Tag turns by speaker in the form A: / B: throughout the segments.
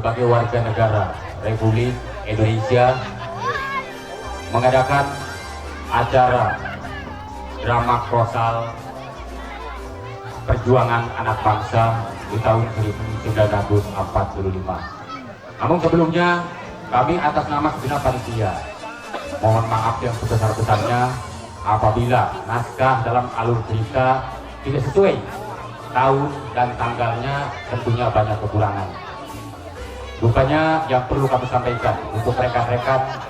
A: sebagai warga negara Republik Indonesia mengadakan acara drama kolosal perjuangan anak bangsa di tahun 1945. Namun sebelumnya kami atas nama segenap panitia mohon maaf yang sebesar-besarnya apabila naskah dalam alur cerita tidak sesuai tahun dan tanggalnya, tentunya banyak kekurangan. Rupanya yang perlu kami sampaikan untuk rekan-rekan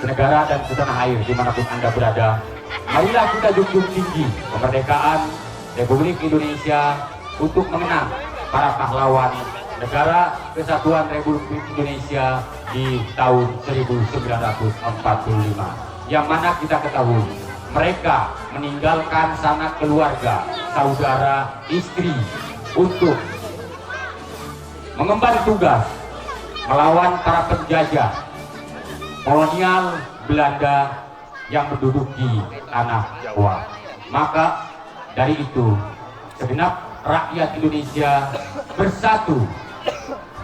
A: senegara dan setanah air dimanapun Anda berada, marilah kita junjung tinggi kemerdekaan Republik Indonesia untuk mengenang para pahlawan negara kesatuan Republik Indonesia di tahun 1945, yang mana kita ketahui mereka meninggalkan sanak keluarga, saudara, istri untuk mengemban tugas melawan para penjajah kolonial Belanda yang menduduki tanah Jawa. Maka dari itu segenap rakyat Indonesia bersatu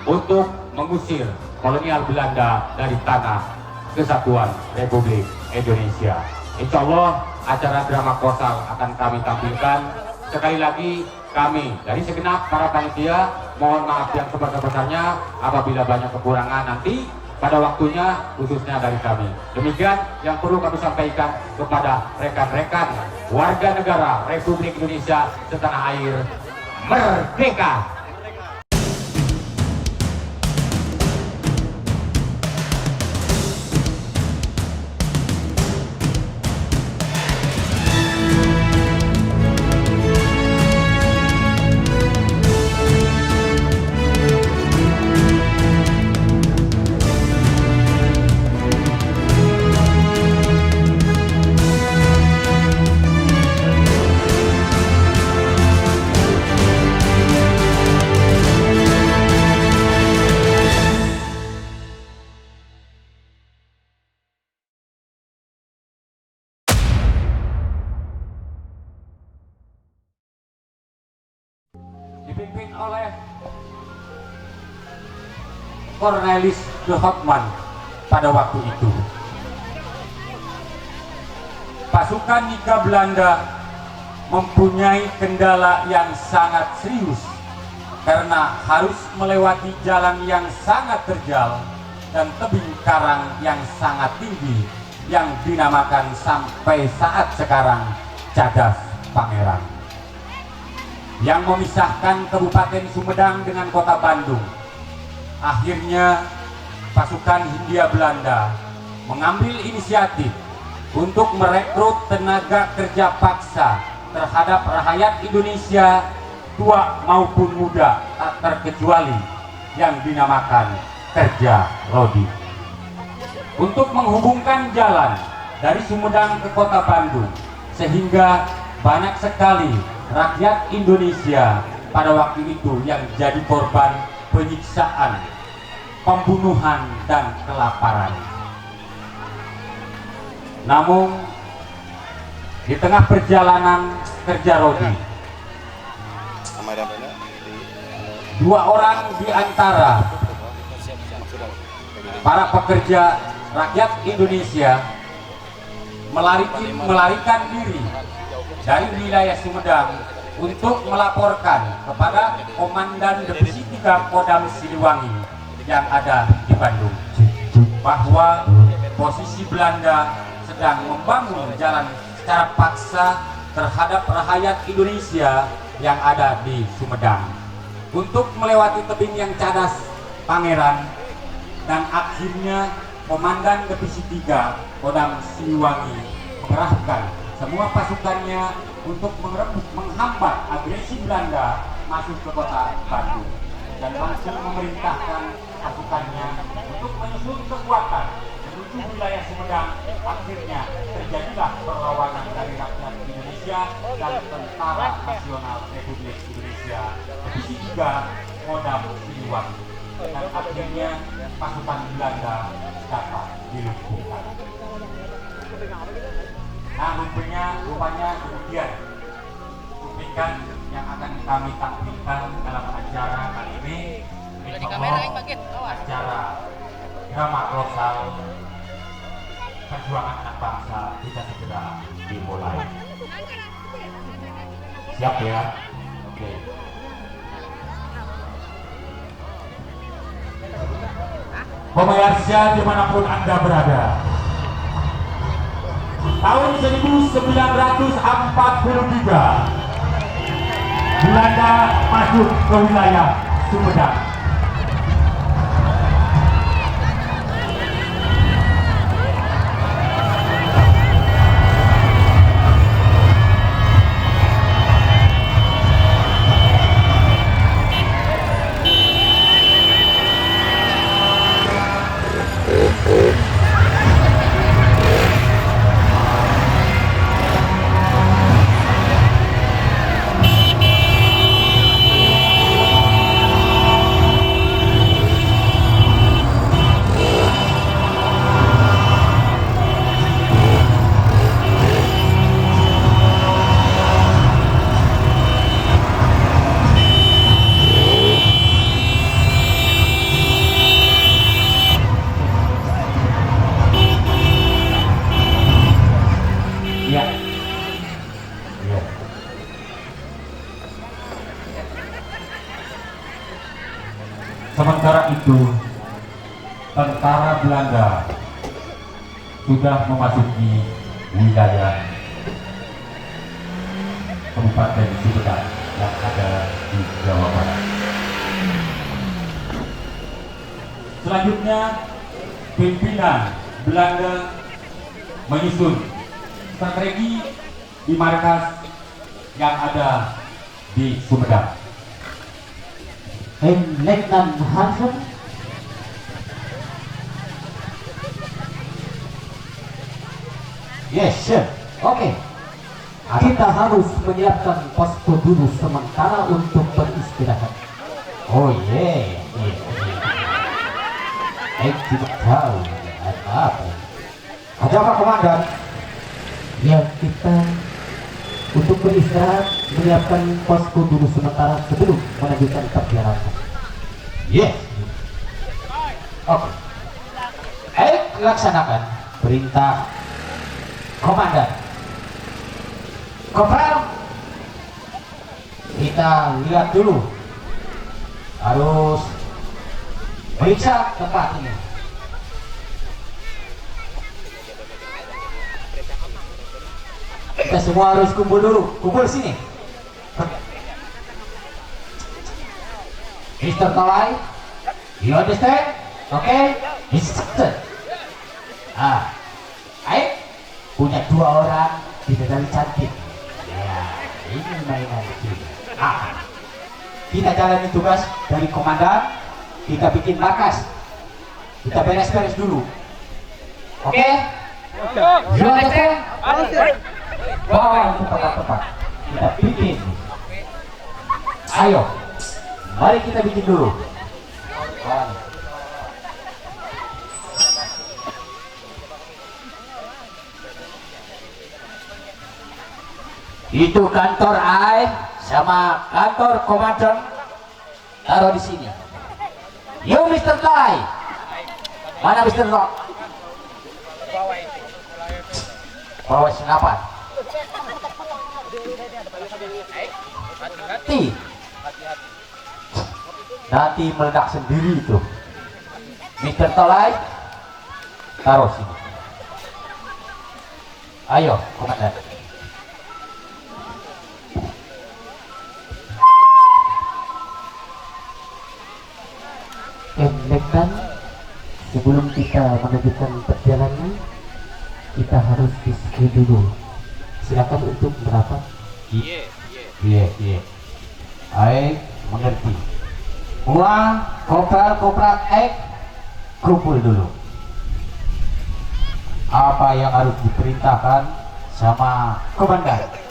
A: untuk mengusir kolonial Belanda dari tanah kesatuan Republik Indonesia. Insya Allah acara drama kolosal akan kami tampilkan. Sekali lagi kami dari segenap para panitia mohon maaf yang sebesar-besarnya apabila banyak kekurangan nanti pada waktunya, khususnya dari kami. Demikian yang perlu kami sampaikan kepada rekan-rekan warga negara Republik Indonesia setanah air. Merdeka! Dipimpin oleh Cornelis de Houtman pada waktu itu. Pasukan Nika Belanda mempunyai kendala yang sangat serius karena harus melewati jalan yang sangat terjal dan tebing karang yang sangat tinggi yang dinamakan sampai saat sekarang Cadas Pangeran, yang memisahkan Kabupaten Sumedang dengan Kota Bandung. Akhirnya pasukan Hindia Belanda mengambil inisiatif untuk merekrut tenaga kerja paksa terhadap rakyat Indonesia, tua maupun muda tak terkecuali, yang dinamakan kerja rodi, untuk menghubungkan jalan dari Sumedang ke Kota Bandung, sehingga banyak sekali rakyat Indonesia pada waktu itu yang jadi korban penyiksaan, pembunuhan, dan kelaparan. Namun di tengah perjalanan kerja rodi, dua orang di antara para pekerja rakyat Indonesia melarikan diri dari wilayah Sumedang untuk melaporkan kepada Komandan Divisi 3 Kodam Siliwangi yang ada di Bandung bahwa posisi Belanda sedang membangun jalan secara paksa terhadap rakyat Indonesia yang ada di Sumedang untuk melewati tebing yang Cadas Pangeran. Dan akhirnya Komandan Divisi 3 Kodam Siliwangi mengerahkan semua pasukannya untuk menghambat agresi Belanda masuk ke Kota Bandung, dan langsung memerintahkan pasukannya untuk menyusun kekuatan menuju wilayah Sumedang. Akhirnya terjadilah perlawanan dari rakyat Indonesia dan Tentara Nasional Republik Indonesia Divisi 3 Kodam Siliwangi, dan akhirnya pasukan Belanda dapat dilumpuhkan. Nah, rupanya kemudian cuplikan yang akan kami tampilkan dalam acara kali ini, insya Allah acara drama kolosal perjuangan anak bangsa bisa segera dimulai. Siap ya? Oke. Pemirsa dimanapun Anda berada, tahun 1943 Belanda masuk ke wilayah Sumedang. Sementara itu, tentara Belanda sudah memasuki wilayah Kabupaten Sumedang yang ada di Jawa Barat. Selanjutnya, pimpinan Belanda menyusun strategi di markas yang ada di Sumedang.
B: Letnan Hansen. Yes, sir. Oke. Kita harus menyiapkan posko dulu sementara untuk beristirahat. Oh yeah. Tidak tahu ada apa. Ada apa, Komandan? Ya, kita untuk beristirahat menyiapkan posko dulu sementara sebelum melanjutkan perjalanan. Yes. Oke. Laksanakan perintah Komandan. Kopral, kita lihat dulu, harus periksa tempat ini. Kita semua harus kumpul dulu, kumpul sini. Mr. Tolai, you understand? Okay? Instructed. Punya 2 orang bidadari cantik. Ya, ini mainan kita. Kita jalani tugas dari komandan. Kita bikin markas. Kita beres-beres dulu. Oke? You understand? Bawa itu tempat-tempat. Kita bikin. Ayo, mari kita bikin dulu. Itu kantor I sama kantor komandan taruh di sini. Yo Mr. Tai, mana Mr. Rock? Bawa senapan. Nanti meledak sendiri itu. Mr. Tolai, taruh sini. Ayo, komandan. Letnan, sebelum kita melanjutkan perjalanan, kita harus diskusi dulu. Silakan untuk merapat. Iya. Baik, mengerti. Uang, kopral, kumpul dulu. Apa yang harus diperintahkan sama komandan?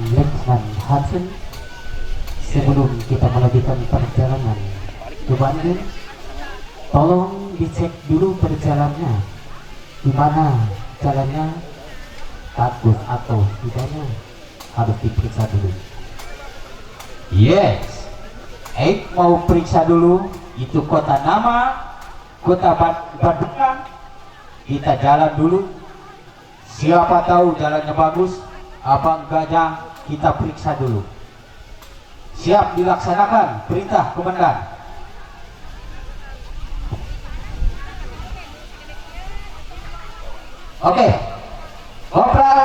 B: Letnan Hansen, sebelum kita melanjutkan perjalanan ke Bandung, tolong dicek dulu perjalanannya, gimana jalannya, bagus atau tidaknya. harus diperiksa dulu. Yes, mau periksa dulu itu kota nama, kota Bandung. Kita jalan dulu. Siapa tahu jalannya bagus, apa enggaknya kita periksa dulu. Siap dilaksanakan perintah komandan. Oke, Kopral,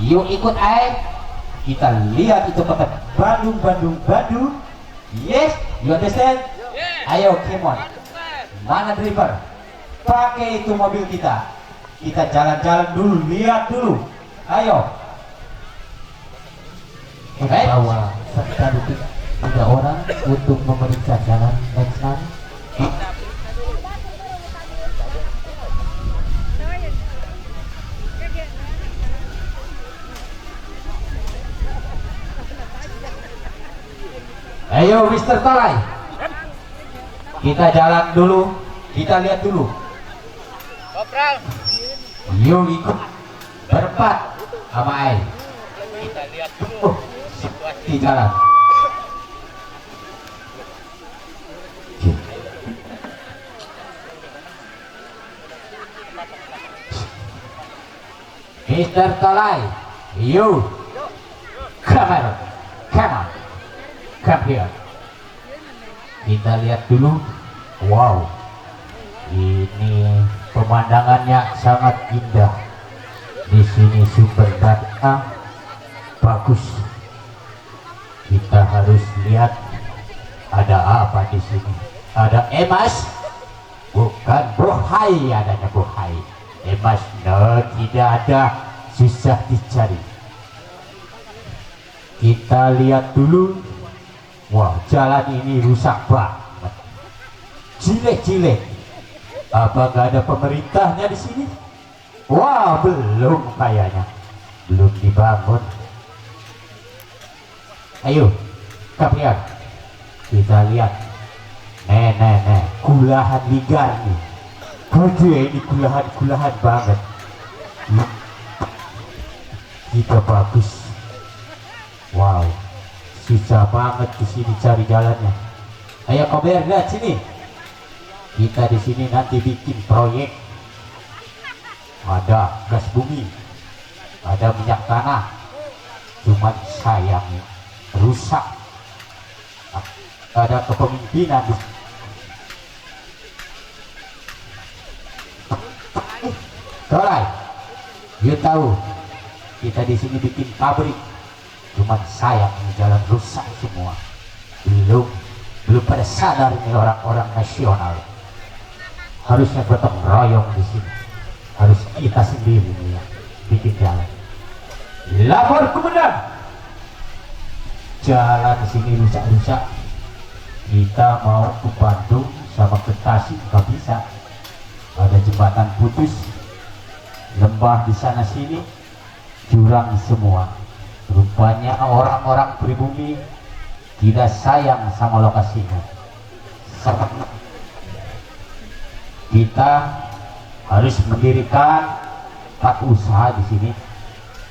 B: yuk ikut air. Kita lihat itu kota Bandung. Yes, you understand? Ayo, come on. Mana driver? Pakai itu mobil kita. Kita jalan-jalan dulu, lihat dulu. Ayo.
C: Bawa serta 3 orang untuk memeriksa jalan Lexan.
B: Ayo Mr. Tolai, kita jalan dulu, kita lihat dulu. Yuk ikut berempat sama Ai. Kita lihat dulu situasi jalan. Mr. Tolai, you come on. Come here. Kita lihat dulu. Wow, ini pemandangannya sangat indah. Di sini sumber daya bagus. Kita harus lihat ada apa di sini. Ada emas, bukan bohai, adanya bohai. Emas, no, tidak ada, susah dicari. Kita lihat dulu. Wah, jalan ini rusak banget. Jelek. Apa gak ada pemerintahnya di sini? Wah, belum kayaknya. Belum dibangun. Ayo, kapian. Kita lihat. Kulahan ligar nih. Gede ini kulahan banget. Kita bagus. Wow. Susah banget di sini cari jalannya. Ayo Kober, lihat sini. Kita di sini nanti bikin proyek. Ada gas bumi, ada minyak tanah. Cuman sayang rusak. Ada kepemimpinan. Alright, you tahu kita di sini bikin pabrik. Cuman sayang jalan rusak semua. Belum pada sadar ini orang-orang nasional. Harusnya gotong royong di sini. Harus kita sendiri nih ya bikin jalan. Lapor komandan. Jalan di sini rusak-rusak. Kita mau ke Bandung sama ke Tasik nggak bisa. Ada jembatan putus, lembah di sana sini, jurang semua. Rupanya orang-orang pribumi tidak sayang sama lokasinya. Kita harus mendirikan 4 usaha di sini.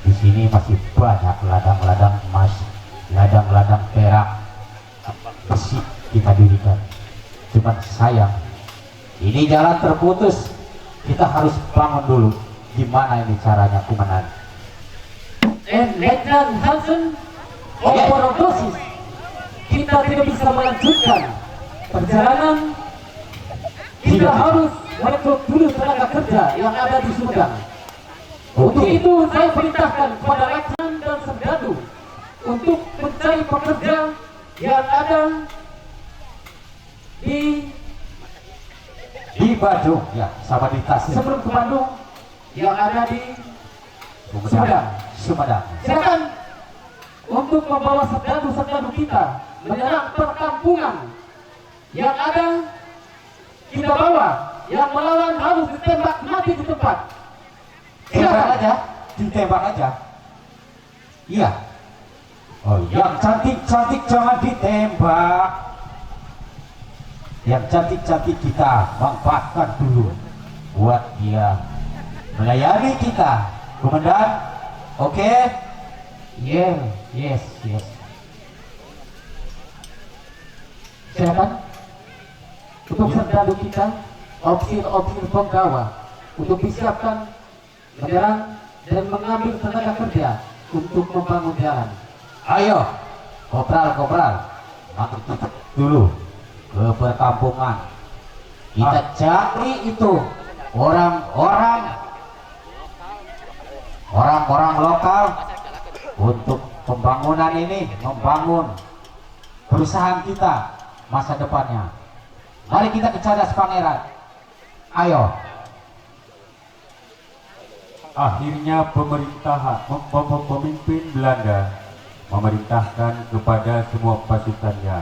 B: Di sini masih banyak ladang-ladang emas, ladang-ladang perak, besi kita dirikan. Cuman sayang, ini jalan terputus. Kita harus bangun dulu. Gimana ini caranya, komandan?
C: Letnan Hansen overdosis. Kita tidak bisa melanjutkan perjalanan. Kita harus merekrut dulu tenaga kerja yang ada di Sumedang. Untuk itu saya perintahkan kepada Letnan dan Serdadu untuk mencari pekerja yang ada di
B: Bandung ya, sama di Tasik.
C: sebelum ke Bandung yang ada di Sumedang. Silakan untuk membawa serdadu-serdadu kita menyerang perkampungan yang ada. Kita bawa, yang melawan harus ditembak mati di tempat.
B: Tembak aja, ditembak aja. Iya. Oh, yang cantik-cantik jangan ditembak. Yang cantik-cantik kita manfaatkan dulu buat dia melayani kita, komandan. Oke, Yes. Silakan untuk serdadu kita, opsir penggawa, untuk disiapkan menyerang dan mengambil tenaga kerja untuk membangun jalan. Ayo, kopral, masuk dulu ke perkampungan. Kita cari itu orang-orang lokal untuk pembangunan ini, membangun perusahaan kita masa depannya. Mari kita ke Cadas Pangeran. Ayo.
A: Akhirnya pemimpin Belanda memerintahkan kepada semua pasukannya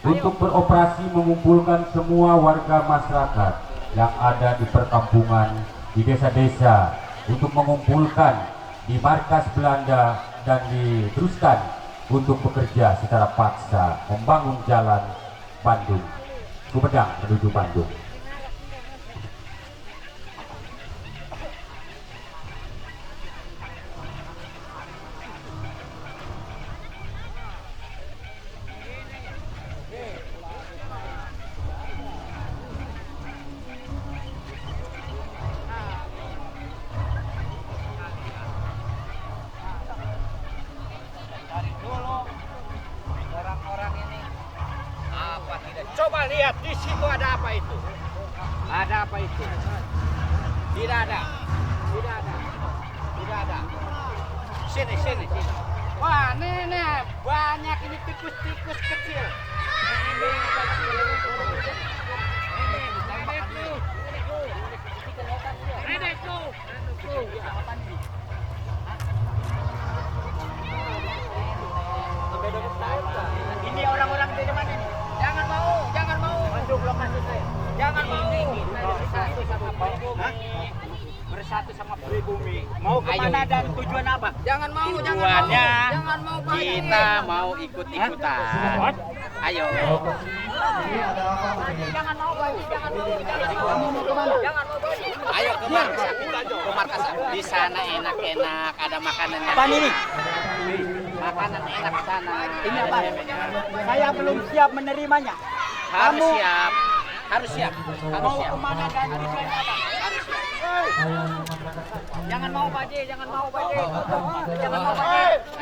A: untuk beroperasi mengumpulkan semua warga masyarakat yang ada di perkampungan, di desa-desa, untuk mengumpulkan di markas Belanda dan diteruskan untuk bekerja secara paksa membangun jalan Bandung, Sumedang menuju Bandung.
D: Coba lihat di situ ada apa itu? Ada apa itu? Tidak ada. Sini. Wah, nenek banyak ini tikus-tikus kecil. Nenek tuh. Ini orang-orang dari mana nih? Jangan mau. Masuk lokasi saya. Jangan mau. Bersatu sama pribumi. Mau kemana dan tujuan apa? Jangan mau. Tujuannya kita mau ikut-ikutan. Ayo. Jangan mau. Ayo ke markas. Di sana enak-enak, ada makanannya. Apa ini? Makanan enak di sana. Ini apa? Saya belum siap menerimanya. Harus siap. Mau kemana dan tujuannya apa? Harus siap. Jangan mau Pak J.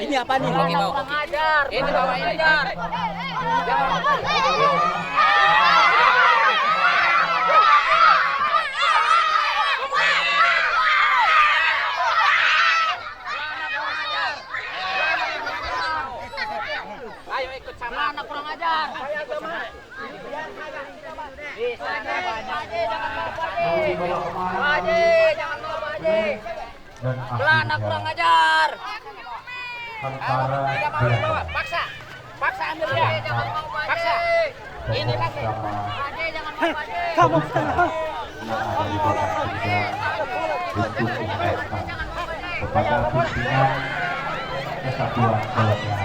D: Ini apa nih? Ini mau kurang ajar. Ini bawa ajar. Jangan mau Pak J. Ayo ikut sama anak kurang ajar. Saya teman. Di sana banyak. Jangan mau Pak J. Jangan mau Pak J.
A: Dan
D: Anak kurang ajar.
A: Antara
D: Tidak mau dibawa. Paksa ambil dia. Jangan mau Pak J. Paksa. Ini lagi. Pak J jangan mau Pak J. Kamu
B: yang ada di kota Jogja untuk mengingatkan kepada pimpinan kesatuan kolonial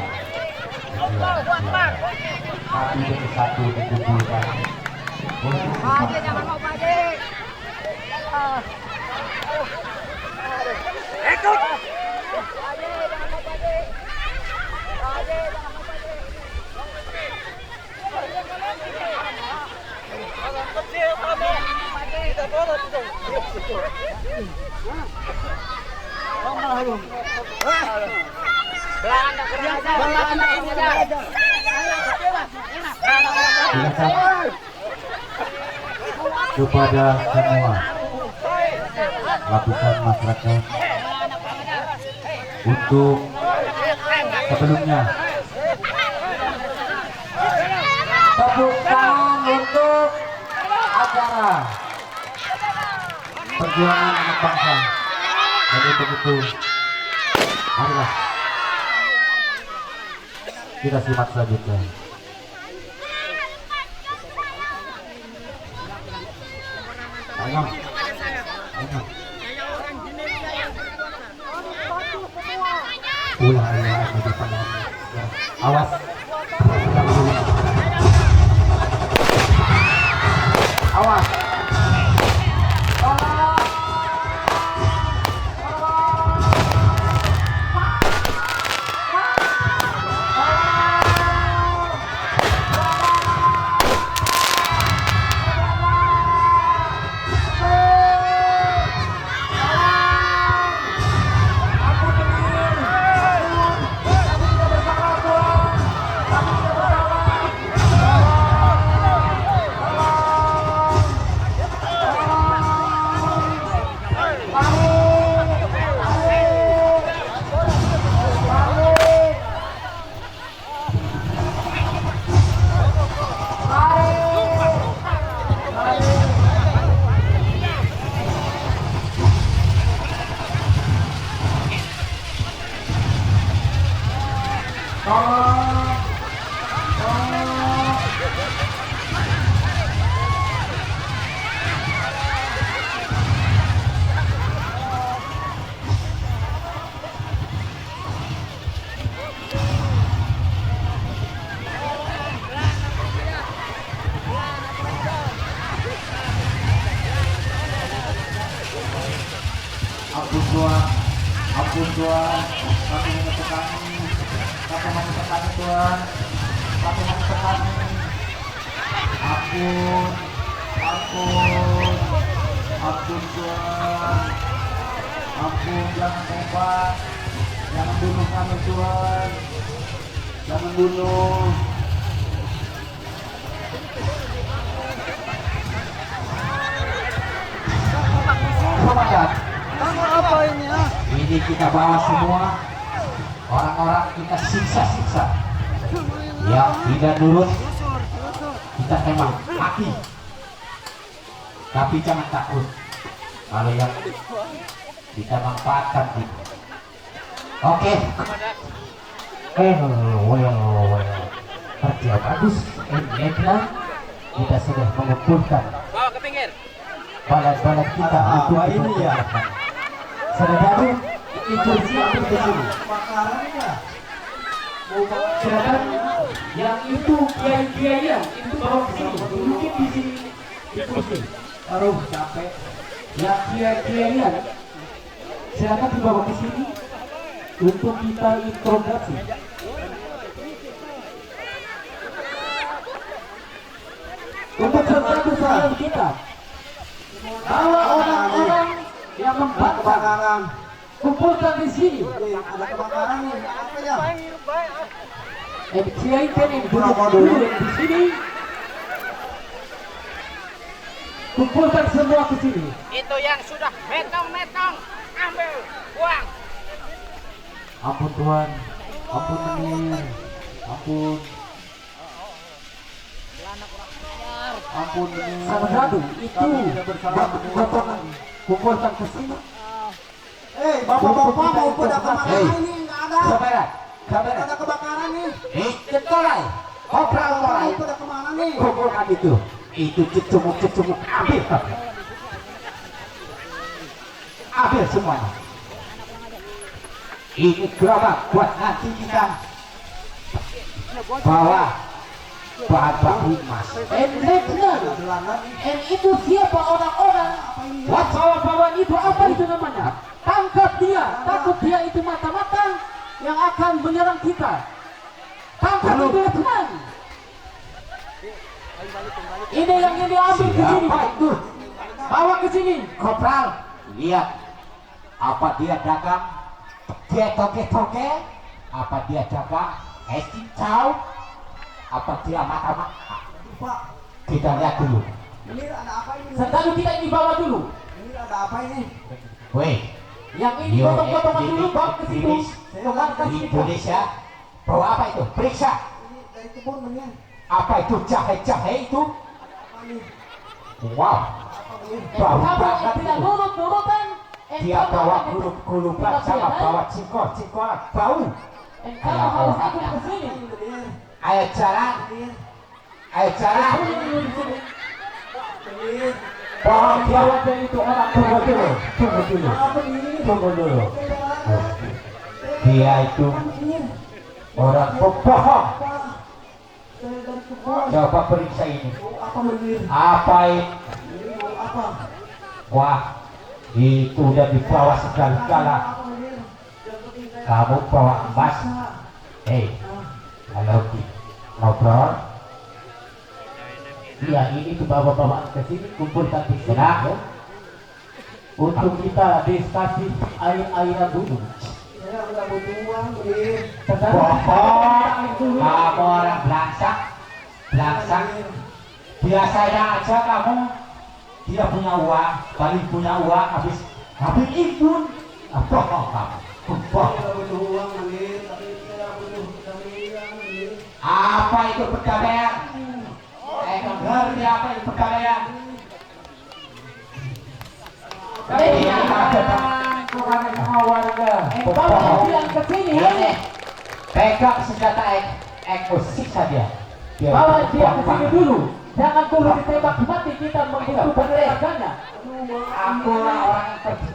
B: satu demi satu dikumpulkan untuk
D: Pak J jangan mau Pak J. Ikut. Pak J jangan mau Pak J. Pak J jangan mau Pak J. Kecil kamu. Kita bawa itu. Belanda kurang ajar.
B: silakan kepada semua lapisan masyarakat untuk sebelumnya tepuk tangan untuk acara perjuangan anak bangsa. Jadi begitu, marilah kita simak selanjutnya. Ayo. Ulah di depan. Awas. Awas. Tuhan, ampun Tuhan, kami menetekani, kami menetekani Tuhan, kami menetekani, ampun, ampun, ampun Tuhan, ampun, jangan tembak, jangan bunuh kami Tuhan, jangan bunuh. Komandan,
D: Apa ini ya?
B: ini kita bawa semua orang-orang kita siksa-siksa yang tidak nurut, kita tembak mati. Tapi jangan takut kalau yang kita manfaatkan itu. Oke. Kerja bagus. Ini kita sudah mengumpulkan
D: Bawa ke pinggir.
B: balat-balat kita untuk ini ya. Saudara, itu siapa di sini? Silakan yang itu kiai-kiaian itu bawa ke sini, dudukin di sini, diskusi. Aduh capek. Yang kiai-kiaian silakan dibawa ke sini untuk kita interogasi. Untuk satu kita bawa orang-orang yang membakar, kumpulkan di sini.
E: Ada kebakaran nih, apa ya?
B: Kiai kan yang duduk dulu di sini, kumpulkan semua ke sini.
D: Itu yang sudah metong-metong, ambil, buang.
B: Ampun Tuhan, ampun Menir, ampun. Ampun Menir. Saudara, itu potongan kumpulkan ke sini.
E: Bapak-bapak mau pada kebakaran ini, nggak ada.
B: Saudara, saudara.
E: Ada kebakaran nih.
B: Ketolai, kopral tolai.
E: Mau pada kemana nih?
B: Kumpulkan itu cecumuk, ambil. Ambil semuanya. Ini gerobak buat nanti kita bawa bahan baku emas. And itu siapa orang-orang? Buat bawa itu apa itu namanya? Tangkap dia, takut dia itu mata-mata yang akan menyerang kita. Tangkap itu ya teman. Ini yang ini ambil ke sini. Bawa ke sini. Kopral, lihat apa dia dagang? Dia toke-toke, apa dia dagang es cincau, apa dia mata-mata.
E: Pak,
B: Kita lihat dulu.
E: ini ada apa ini?
B: Sentalu kita ini bawa dulu.
E: Ini ada apa ini?
B: Woi,
C: Yang ini potong-potongan dulu bawa ke situ. Kembalikan
B: di
C: kita.
B: Indonesia bawa apa itu? Periksa.
E: Ini dari kebun Menir.
B: Apa itu jahe-jahe itu?
E: Apa nih?
B: Wow, bau
C: Kamu
B: banget
C: yang tidak
B: itu.
C: nurut-nurutan.
B: Dia bawa gulung-gulungan sama bawa cingkol-cingkolan bau.
C: Kamu harus ikut ke sini.
E: Menir.
B: Ayo jalan,
E: Menir.
B: ayo jalan.
E: Menir.
B: Bawa dia.
C: Bawa itu orang
B: Tunggu dulu, tunggu dulu,
E: Apa ini?
B: tunggu dulu. Dia itu orang pembohong.
E: Pak, dari kebun.
B: Coba periksa ini.
E: Apa Menir?
B: Apa ini?
E: Ini mau apa?
B: Wah, itu udah dibawa segala-gala.
E: Apa Menir? Yang penting saya
B: Kamu bawa emas. Hei, halo Ki, ngobrol.
C: Iya, ini bawa-bawa ke sini, kumpulkan di sini.
B: Nah.
C: Ya. Untuk kita diskusi air-airan dulu.
E: saya udah butuh uang Menir.
B: Bohong, kamu orang belangsak, belangsak. Biasanya aja kamu dia punya uang, paling punya uang habis imun. Bohong kamu, bohong.
E: Saya butuh uang Menir, tapi saya butuh perdamaian Menir.
B: Apa itu perdamaian? Ngerti apa itu perdamaian? Iya,
C: Bukan sama warga. Bawa bilang ke sini.
B: ini pegang senjata siksa dia.
C: Bawa dia ke sini dulu. Jangan dulu ditembak mati, kita membutuhkan tenaganya.
B: Aku orang yang